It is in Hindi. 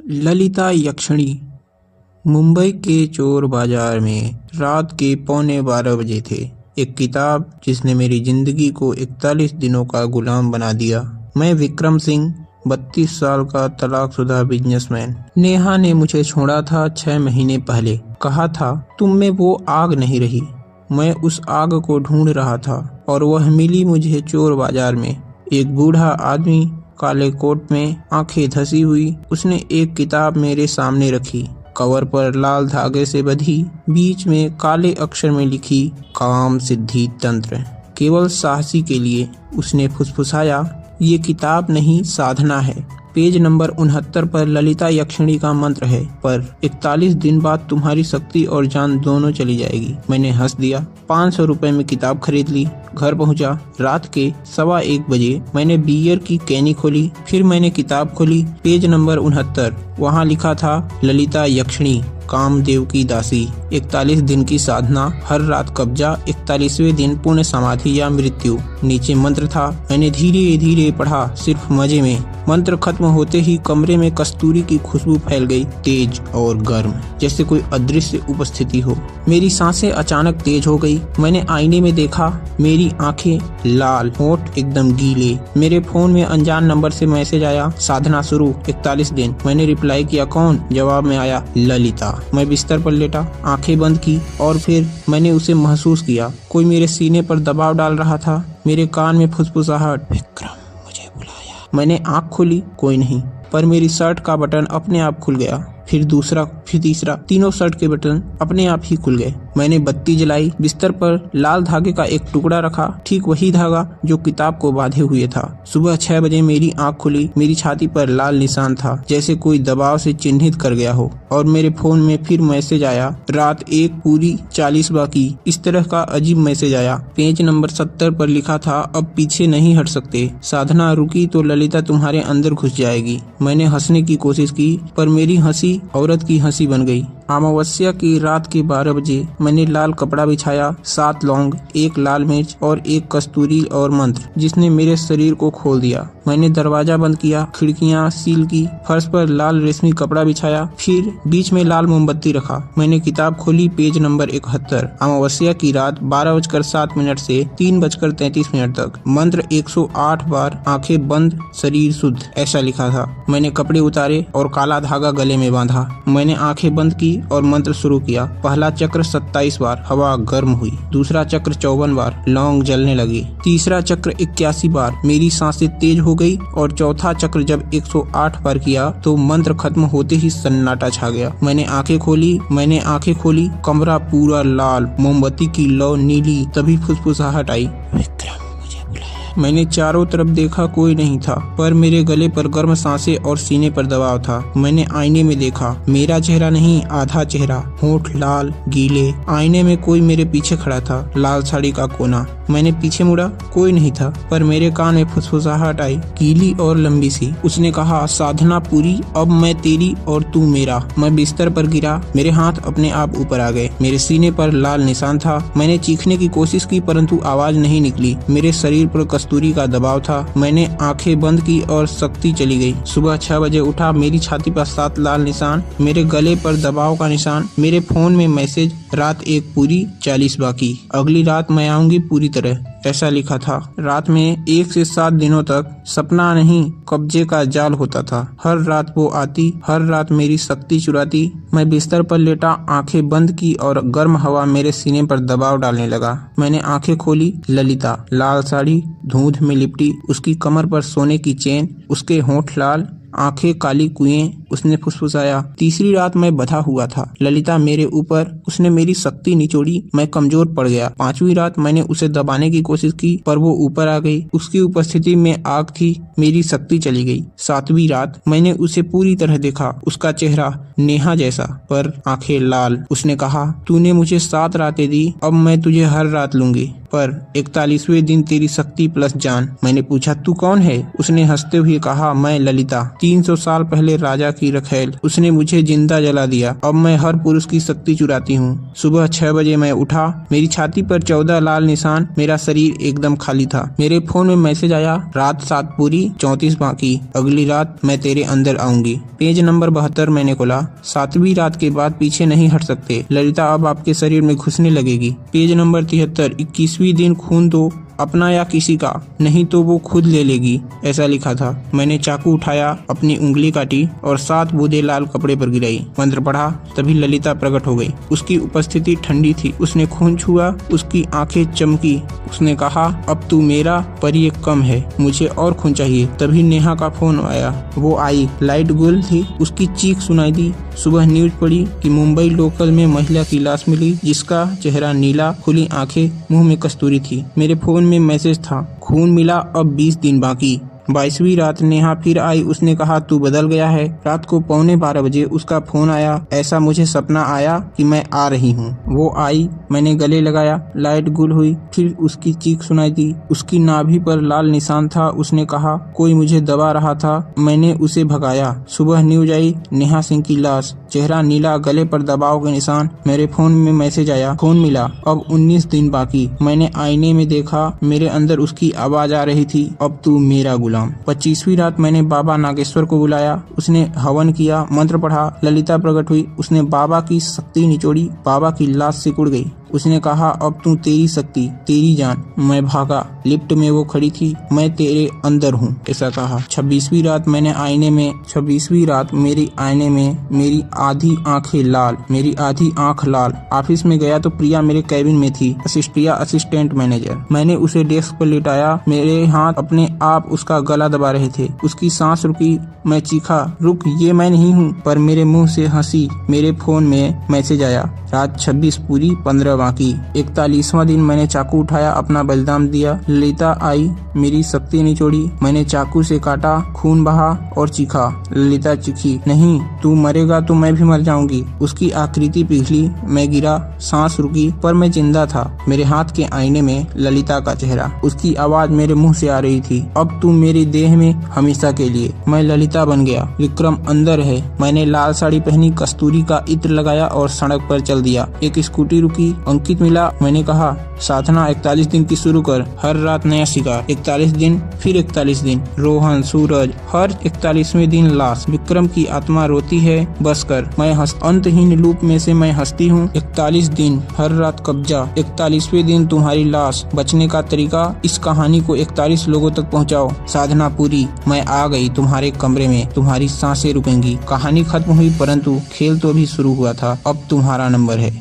ललिता यक्षिणी। मुंबई के चोर बाजार में रात के 11:15 बजे थे। एक किताब जिसने मेरी जिंदगी को 41 दिनों का गुलाम बना दिया। मैं विक्रम सिंह, 32 साल का तलाकशुदा बिजनेसमैन। नेहा ने मुझे छोड़ा था 6 महीने पहले। कहा था तुम में वो आग नहीं रही। मैं उस आग को ढूंढ रहा था और वह मिली मुझे चोर बाजार में। एक बूढ़ा आदमी काले कोट में, आंखें धसी हुई, उसने एक किताब मेरे सामने रखी। कवर पर लाल धागे से बंधी, बीच में काले अक्षर में लिखी काम सिद्धि तंत्र, केवल साहसी के लिए। उसने फुसफुसाया, ये किताब नहीं साधना है। पेज नंबर 69 पर ललिता यक्षिणी का मंत्र है, पर 41 दिन बाद तुम्हारी शक्ति और जान दोनों चली जाएगी। मैंने हंस दिया। 500 रुपए में किताब खरीद ली। घर पहुंचा। रात के 1:15 बजे मैंने बियर की कैनी खोली। फिर मैंने किताब खोली। पेज नंबर 69, वहाँ लिखा था ललिता यक्षिणी, कामदेव की दासी, 41 दिन की साधना, हर रात कब्जा, 41वें दिन पुण्य समाधि या मृत्यु। नीचे मंत्र था। मैंने धीरे धीरे पढ़ा, सिर्फ मजे में। मंत्र खत्म होते ही कमरे में कस्तूरी की खुशबू फैल गई, तेज और गर्म, जैसे कोई अदृश्य उपस्थिति हो। मेरी सांसें अचानक तेज हो गई। मैंने आईने में देखा, मेरी आंखें लाल, होंठ एकदम गीले। मेरे फोन में अनजान नंबर से मैसेज आया, साधना शुरू, 41 दिन। मैंने रिप्लाई किया, कौन? जवाब में आया, ललिता। मैं बिस्तर पर लेटा, आंखें बंद की और फिर मैंने उसे महसूस किया। कोई मेरे सीने पर दबाव डाल रहा था। मेरे कान में फुसफुसाहट, विक्रम मुझे बुलाया। मैंने आंख खोली, कोई नहीं, पर मेरी शर्ट का बटन अपने आप खुल गया। फिर दूसरा, फिर तीसरा, तीनों शर्ट के बटन अपने आप ही खुल गए। मैंने बत्ती जलाई, बिस्तर पर लाल धागे का एक टुकड़ा रखा, ठीक वही धागा जो किताब को बांधे हुए था। सुबह 6 बजे मेरी आंख खुली। मेरी छाती पर लाल निशान था, जैसे कोई दबाव से चिन्हित कर गया हो। और मेरे फोन में फिर मैसेज आया, रात 1 पूरी 40 बाकी। इस तरह का अजीब मैसेज आया। पेज नंबर 70 पर लिखा था, अब पीछे नहीं हट सकते। साधना रुकी तो ललिता तुम्हारे अंदर घुस जाएगी। मैंने हंसने की कोशिश की, पर मेरी हंसी औरत की हंसी बन गई। अमावस्या की रात के 12 बजे मैंने लाल कपड़ा बिछाया, 7 लौंग, 1 लाल मिर्च और 1 कस्तूरी और मंत्र, जिसने मेरे शरीर को खोल दिया। मैंने दरवाजा बंद किया, खिड़कियां सील की, फर्श पर लाल रेशमी कपड़ा बिछाया, फिर बीच में लाल मोमबत्ती रखा। मैंने किताब खोली। पेज नंबर 71, अमावस्या की रात 12:07 से 3:33 तक, मंत्र 108 बार, आंखें बंद, शरीर शुद्ध, ऐसा लिखा था। मैंने कपड़े उतारे और काला धागा गले में बांधा। मैंने आंखें बंद की और मंत्र शुरू किया। पहला चक्र 27 बार, हवा गर्म हुई। दूसरा चक्र 54 बार, लौंग जलने लगी। तीसरा चक्र 81 बार, मेरी सांसें तेज हो गई। और चौथा चक्र जब 108 बार किया तो मंत्र खत्म होते ही सन्नाटा छा गया। मैंने आंखें खोली, कमरा पूरा लाल, मोमबत्ती की लौ नीली। तभी फुसफुसाहट आई, विक्रम मुझे बुलाया। मैंने चारों तरफ देखा, कोई नहीं था, पर मेरे गले पर गर्म सांसें और सीने पर दबाव था। मैंने आईने में देखा, मेरा चेहरा नहीं, आधा चेहरा, होंठ लाल, गीले। आईने में कोई मेरे पीछे खड़ा था, लाल साड़ी का कोना। मैंने पीछे मुड़ा, कोई नहीं था, पर मेरे कान में फुसफुसाहट आई, गीली और लंबी सी। उसने कहा, साधना पूरी, अब मैं तेरी और तू मेरा। मैं बिस्तर पर गिरा, मेरे हाथ अपने आप ऊपर आ गए। मेरे सीने पर लाल निशान था। मैंने चीखने की कोशिश की, परंतु आवाज नहीं निकली। मेरे शरीर पर कस्तूरी का दबाव था। मैंने आंखें बंद की और शक्ति चली गई। सुबह 6 बजे उठा, मेरी छाती पर 7 लाल निशान, मेरे गले पर दबाव का निशान। मेरे फोन में मैसेज, रात 1 पूरी 40 बाकी, अगली रात मैं आऊंगी पूरी तरह, ऐसा लिखा था। रात में 1 से 7 दिनों तक सपना नहीं, कब्जे का जाल होता था। हर रात वो आती, हर रात मेरी शक्ति चुराती। मैं बिस्तर पर लेटा, आंखें बंद की और गर्म हवा मेरे सीने पर दबाव डालने लगा। मैंने आंखें खोली, ललिता, लाल साड़ी, धुंध में लिपटी, उसकी कमर पर सोने की चेन, उसके होंठ लाल, आंखें काली कुएं। उसने फुसफुसाया, तीसरी रात मैं बंधा हुआ था, ललिता मेरे ऊपर, उसने मेरी शक्ति निचोड़ी, मैं कमजोर पड़ गया। 5वीं रात मैंने उसे दबाने की कोशिश की, पर वो ऊपर आ गई। उसकी उपस्थिति में आग थी, मेरी शक्ति चली गई। 7वीं रात मैंने उसे पूरी तरह देखा, उसका चेहरा नेहा जैसा, पर आंखें लाल। उसने कहा, तूने मुझे 7 रातें दी, अब मैं तुझे हर रात लूंगी, पर 41वें दिन तेरी शक्ति प्लस जान। मैंने पूछा, तू कौन है? उसने हंसते हुए कहा, मैं ललिता, 300 साल पहले राजा की रखैल। उसने मुझे जिंदा जला दिया। अब मैं हर पुरुष की शक्ति चुराती हूँ। सुबह 6 बजे मैं उठा, मेरी छाती पर 14 लाल निशान, मेरा शरीर एकदम खाली था। मेरे फोन में मैसेज आया, रात 7 पूरी 34 बाकी, अगली रात मैं तेरे अंदर आऊंगी। पेज नंबर 72 मैंने खोला। 7वीं रात के बाद पीछे नहीं हट सकते, ललिता अब आपके शरीर में घुसने लगेगी। पेज नंबर 73, 21वें दिन खून दो, अपना या किसी का, नहीं तो वो खुद ले लेगी, ऐसा लिखा था। मैंने चाकू उठाया, अपनी उंगली काटी और 7 बूंदें लाल कपड़े पर गिराई। मंत्र पढ़ा, तभी ललिता प्रकट हो गई। उसकी उपस्थिति ठंडी थी। उसने खून छुआ, उसकी आंखें चमकी। उसने कहा, अब तू मेरा, पर ये कम है, मुझे और खून चाहिए। तभी नेहा का फोन आया। वो आई, लाइट गुल थी। उसकी चीख सुनाई दी। सुबह न्यूज पढ़ी कि मुंबई लोकल में महिला की लाश मिली, जिसका चेहरा नीला, खुली आंखें, मुंह में कस्तूरी थी। मेरे फोन में मैसेज था, खून मिला, अब 20 दिन बाकी। 22वीं रात नेहा फिर आई। उसने कहा, तू बदल गया है। रात को 11:15 बजे उसका फोन आया, ऐसा मुझे सपना आया कि मैं आ रही हूँ। वो आई, मैंने गले लगाया, लाइट गुल हुई। फिर उसकी चीख सुनाई दी। उसकी नाभि पर लाल निशान था। उसने कहा, कोई मुझे दबा रहा था, मैंने उसे भगाया। सुबह न्यूज आई, नेहा सिंह की लाश, चेहरा नीला, गले पर दबाव के निशान। मेरे फोन में मैसेज आया, खून मिला, अब 19 दिन बाकी। मैंने आईने में देखा, मेरे अंदर उसकी आवाज आ रही थी, अब तू मेरा गुलाम। 25वीं रात मैंने बाबा नागेश्वर को बुलाया। उसने हवन किया, मंत्र पढ़ा, ललिता प्रकट हुई। उसने बाबा की शक्ति निचोड़ी, बाबा की लाश सिकुड़ गई। उसने कहा, अब तू, तेरी शक्ति, तेरी जान। मैं भागा, लिफ्ट में वो खड़ी थी, मैं तेरे अंदर हूँ, ऐसा कहा। 26वीं रात मेरी आईने में मेरी आधी आंखें लाल, मेरी आधी आंख लाल। ऑफिस में गया तो प्रिया मेरे कैबिन में थी, असिस्टेंट मैनेजर। मैंने उसे डेस्क पर लिटाया, मेरे हाथ अपने आप उसका गला दबा रहे थे। उसकी सांस रुकी, मैं चीखा, रुक, ये मैं नहीं हूँ, पर मेरे मुंह से हंसी। मेरे फोन में मैसेज आया, रात 26 पूरी 15 बाकी। 41वां दिन मैंने चाकू उठाया, अपना बलिदान दिया। ललिता आई, मेरी शक्ति निचोड़ी, मैंने चाकू से काटा, खून बहा और चीखा। ललिता चीखी, नहीं, तू मरेगा तो मैं भी मर जाऊंगी। उसकी आकृति पिघली, मैं गिरा, सांस रुकी, पर मैं जिंदा था। मेरे हाथ के आईने में ललिता का चेहरा, उसकी आवाज मेरे मुंह से आ रही थी, अब तू मेरे देह में हमेशा के लिए। मैं ललिता बन गया, विक्रम अंदर है। मैंने लाल साड़ी पहनी, कस्तूरी का इत्र लगाया और सड़क पर चल दिया। एक स्कूटी रुकी, अंकित मिला। मैंने कहा, साधना 41 दिन की शुरू कर, हर रात नया शिकार। 41 दिन, फिर 41 दिन, रोहन, सूरज, हर 41वें दिन लाश। विक्रम की आत्मा रोती है, बस कर। मैं अंतहीन लूप में से मैं हंसती हूँ। 41 दिन, हर रात कब्जा। 41वें दिन तुम्हारी लाश। बचने का तरीका, इस कहानी को 41 लोगों तक पहुँचाओ। साधना पूरी, मैं आ गई तुम्हारे कमरे में, तुम्हारी सांसें रुकेंगी। कहानी खत्म हुई, परंतु खेल तो अभी शुरू हुआ था। अब तुम्हारा नंबर है।